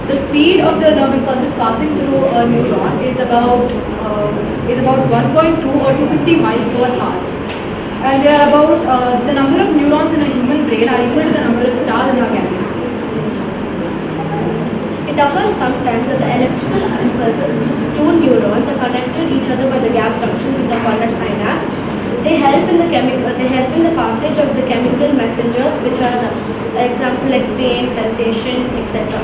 The speed of the nerve impulses passing through a neuron is about 1.2 or 250 miles per hour. And they are about the number of neurons in a human brain are equal to the number of stars in our galaxy. It occurs sometimes that the electrical impulses through two neurons are connected to each other by the gap junctions, which are called as synapse. They help in the passage of the chemical messengers, which are example like pain, sensation, etc.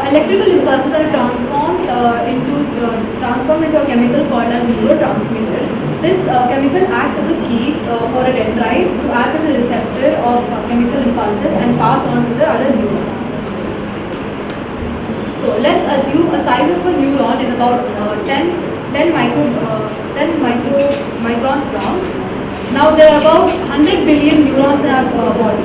Electrical impulses are transformed into a chemical called as neurotransmitter. This chemical acts as a key for a dendrite to act as a receptor of chemical impulses and pass on to the other neurons. So let's assume a size of a neuron is about 10 microns long. Now there are about 100 billion neurons in our body.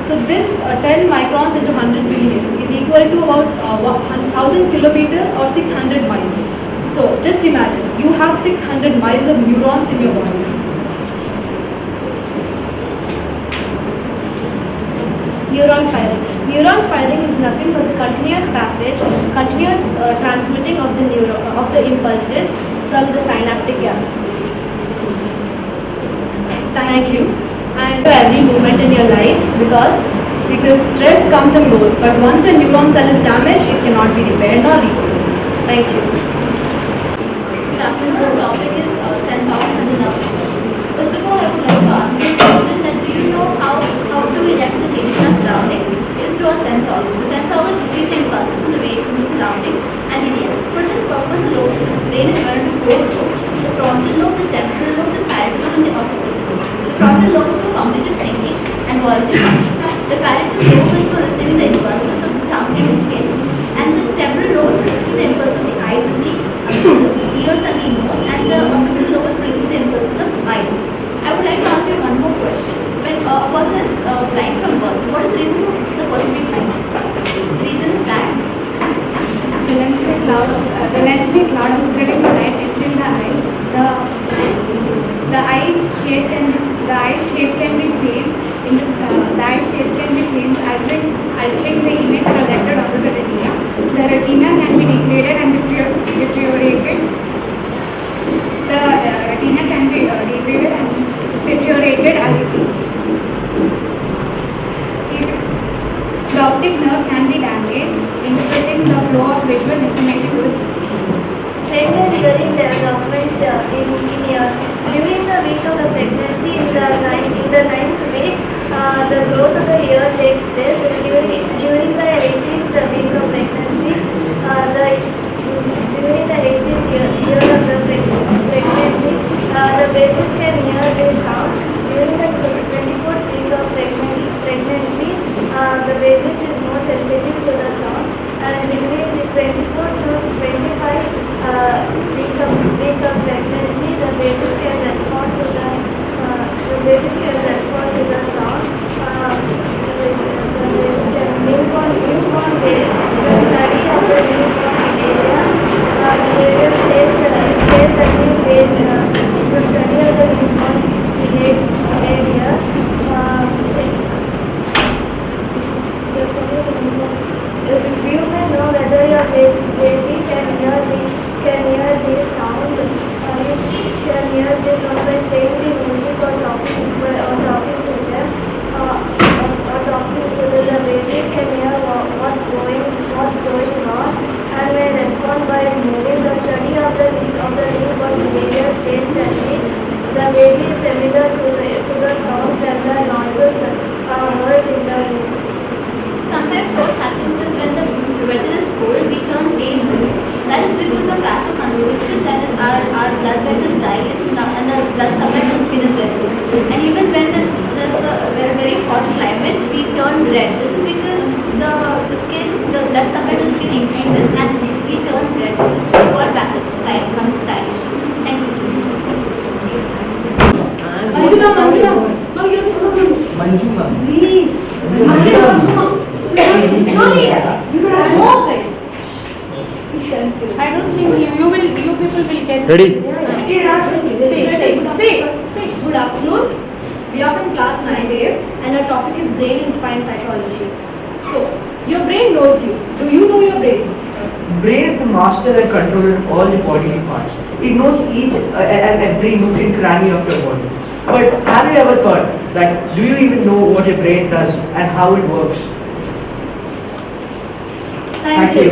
So this 10 microns into 100 billion is equal to about 1000 kilometers or 600 miles. So just imagine, you have 600 miles of neurons in your body. Neuron firing. Neuron firing is nothing but the continuous transmitting of the impulses from the synaptic gaps. Thank you. And Every movement in your life because stress comes and goes, but once a neuron cell is damaged, it cannot be repaired nor replaced. Thank you. Good afternoon. The topic is sense organs and the nervous system. First of all, I would like to ask you a question that do you know how do we react to the changes in our surroundings? It is through our sense organs. The sense organs receive the impulses from the wave from the surroundings and in the air. For this purpose, the lobe of the brain is divided into four lobes: the frontal lobe, the temporal lobe, the parietal lobe, and the occipital lobe. The frontal lobe is for cognitive thinking and voluntary function. The parietal lobe is for receiving the impulses of the tongue and the skin, and the temporal lobe is for receiving the impulses of the eyes and the ears and the nose, and the occipital lobe is for receiving the impulses of eyes. I would like to ask you one more question. When a person is blind from birth, what is the reason for the person being blind? The reason is that the lens-free cloud is getting the light entering the eye. The eye shape can be changed. The eye shape can be changed, altering the image projected onto the retina. The retina can be degraded and deteriorated. The retina can be degraded and deteriorated as it is. The optic nerve can be damaged, interpreting the flow of visual information to the Tender hearing development in ears. During the week of the pregnancy, in the ninth week, the growth of the ear takes place. During the 18th week of pregnancy, during the 18th year of the pregnancy, the babies can hear this sound. During the 24th week of pregnancy, the babies is more sensitive to the sound. And between the 24th to 25 week of pregnancy, the baby can respond to the sound. Newborn baby, the study of the newborn behavior. The says that the study of the newborn behavior. You may know whether your baby can hear this sound. You can hear this sound by playing the music or talking to them. The baby can hear what's going on and may respond by moving. The study of the newborn behavior states that the baby is familiar to the sounds and the noises heard in the room. sometimes what happens is when the weather is cold, we turn pale blue. That is because of vasoconstriction, that is our blood vessels dilate and the blood supply to the skin is very low. And even when there's a very hot climate, we turn red. This is because the blood supply to the skin increases and we turn red. This is called vasodilation. Thank you. Manjuna. Manju ma'am. Please. I don't think you people will get Ready? Say. Good afternoon. We are from class 9A. And our topic is brain and spine psychology. So, your brain knows you. Do you know your brain? Brain is the master and controller of all the bodily parts. It knows each and every nook and cranny of your body. But have you ever thought that do you even know what your brain does and how it works? Thank you.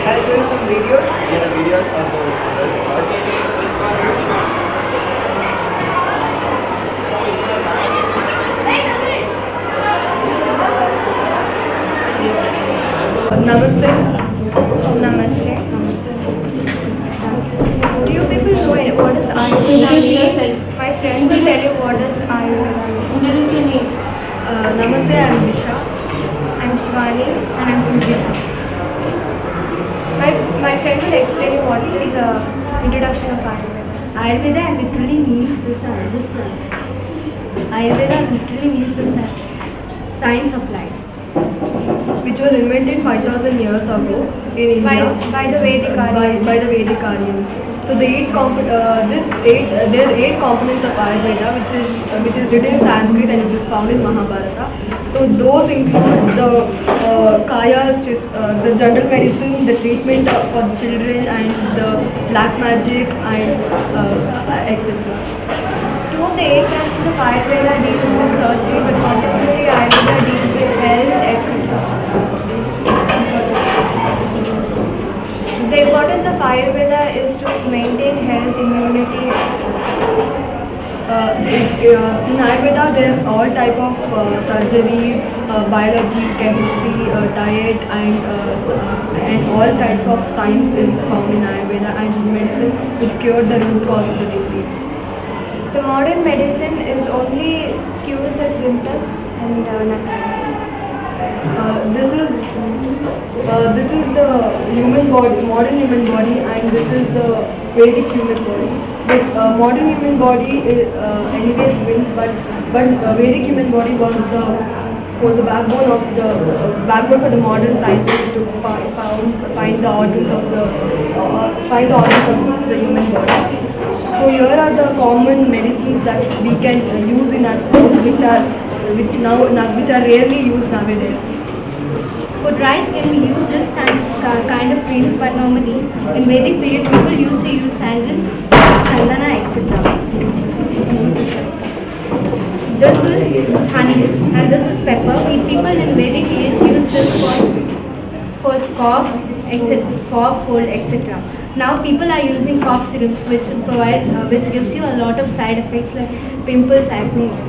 Can I show you some videos? Yeah, the videos of those Namaste. Namaste. Do you people know what is Ayurveda? Introduce yourself. My friend will tell you what is Ayurveda. Introduce your names. Namaste, I am Disha. I'm Shivani. And I am Pujita. My friend will explain you what is introduction of Ayurveda. Ayurveda literally means the sun. Ayurveda literally means the sun. Science of life. Which was invented 5,000 years ago in India By the Vedic Aryans. by the Vedic Aryans. So there are 8 components of Ayurveda, which is written in Sanskrit and which is found in Mahabharata. So those include the kaya, which is the general medicine, the treatment for the children, and the black magic, and etc. Two of the 8 branches of Ayurveda deals with surgery, but contemporary Ayurveda deals with health, etc. The importance of Ayurveda is to maintain health, immunity. In Ayurveda, there's all type of surgeries, biology, chemistry, diet, and all types of science is found in Ayurveda, and medicine which cure the root cause of the disease. The modern medicine is only cures the symptoms and nothing else. This is the human body, modern human body, and this is the Vedic human body. But modern human body anyways wins, but Vedic human body was the backbone for the modern scientists to find the organs of the human body. which are rarely used nowadays. For dry skin, we use this kind of creams, but normally in Vedic period, people used to use sandal, chandana, etc. This is honey and this is pepper. People in Vedic age use this for cough, etc., cough, cold, etc. Now people are using cough syrups, which gives you a lot of side effects like pimples, acne, etc.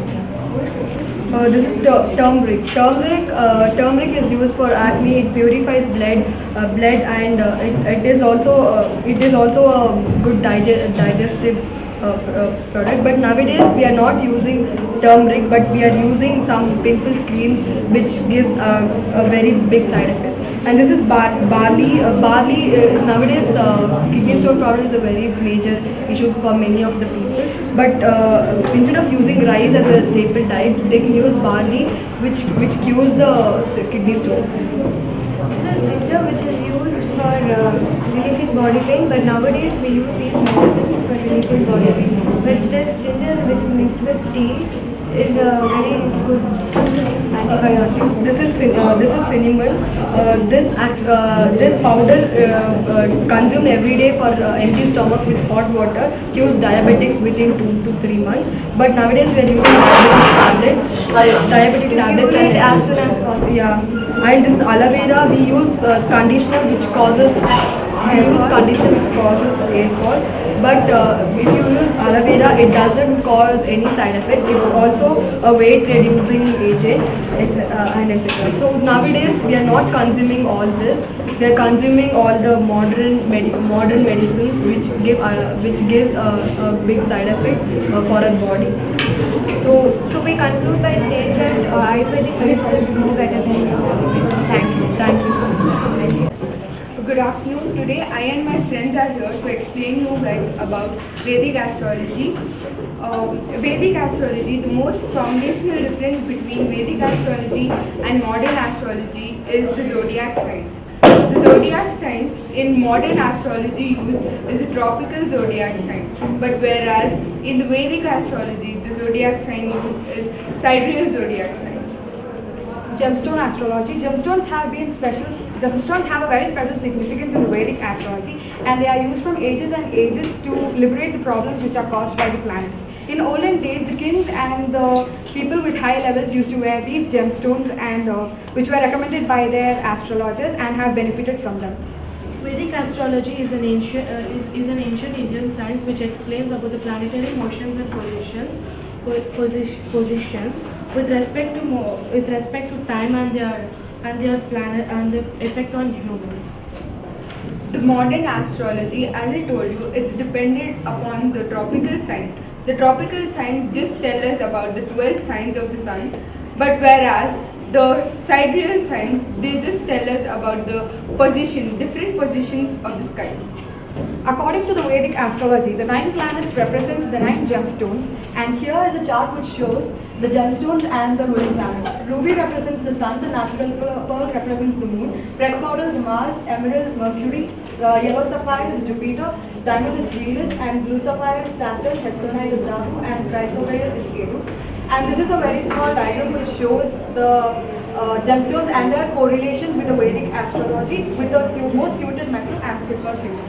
This is turmeric. Turmeric is used for acne. It purifies and it is also a good digestive product. But nowadays we are not using turmeric, but we are using some pimple creams, which gives a very big side effect. And this is barley. Nowadays kidney stone problem is a very major issue for many of the people. But instead of using rice as a staple diet, they can use barley, which cures the kidney stone. This is ginger, which is used for relieving body pain, but nowadays we use these medicines for relieving body pain. But this ginger, which is mixed with tea, is a very good antibiotic. This is cinnamon. This powder consumed every day for empty stomach with hot water cures diabetics within 2 to 3 months. But nowadays we are using diabetic tablets Cure it as soon as possible. Yeah, and this aloe vera we use conditioner which causes hair fall. But if you use aloe vera, it doesn't cause any side effects. It's also a weight reducing agent, and etc. So nowadays we are not consuming all this. We are consuming all the modern medicines which gives a big side effect for our body. So we conclude by saying that Ayurvedic medicine is more better than Thank you. Thank you. Good afternoon. Today I and my friends are here to explain you guys about Vedic astrology. Vedic astrology, the most foundational difference between Vedic astrology and modern astrology is the zodiac signs. The zodiac sign in modern astrology used is a tropical zodiac sign, but whereas in the Vedic astrology, the zodiac sign used is sidereal zodiac sign. Gemstone astrology. Gemstones have a very special significance in the Vedic astrology, and they are used from ages and ages to liberate the problems which are caused by the planets. In olden days, the kings and the people with high levels used to wear these gemstones, and which were recommended by their astrologers and have benefited from them. Vedic astrology is an ancient Indian science which explains about the planetary motions and positions with respect to time and their planet and the effect on humans. The modern astrology, as I told you, it's dependent upon the tropical signs. The tropical signs just tell us about the 12 signs of the sun, but whereas the sidereal signs, they just tell us about the different positions of the sky. According to the Vedic astrology, the 9 planets represents the 9 gemstones, and here is a chart which shows the gemstones and the ruling planets. Ruby represents the sun, the natural pearl represents the moon, red coral the Mars, emerald Mercury, yellow sapphire is Jupiter, diamond is Venus, and blue sapphire is Saturn, hexonide is Rahu, and chrysoberyl is Ketu. And this is a very small diagram which shows the gemstones and their correlations with the Vedic astrology with the most suited metal and preferred fuel.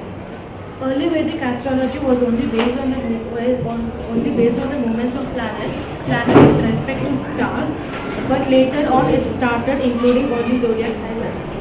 Early Vedic astrology was only based on the movements of planets with respect to stars, but later on it started including all the zodiac signs as well.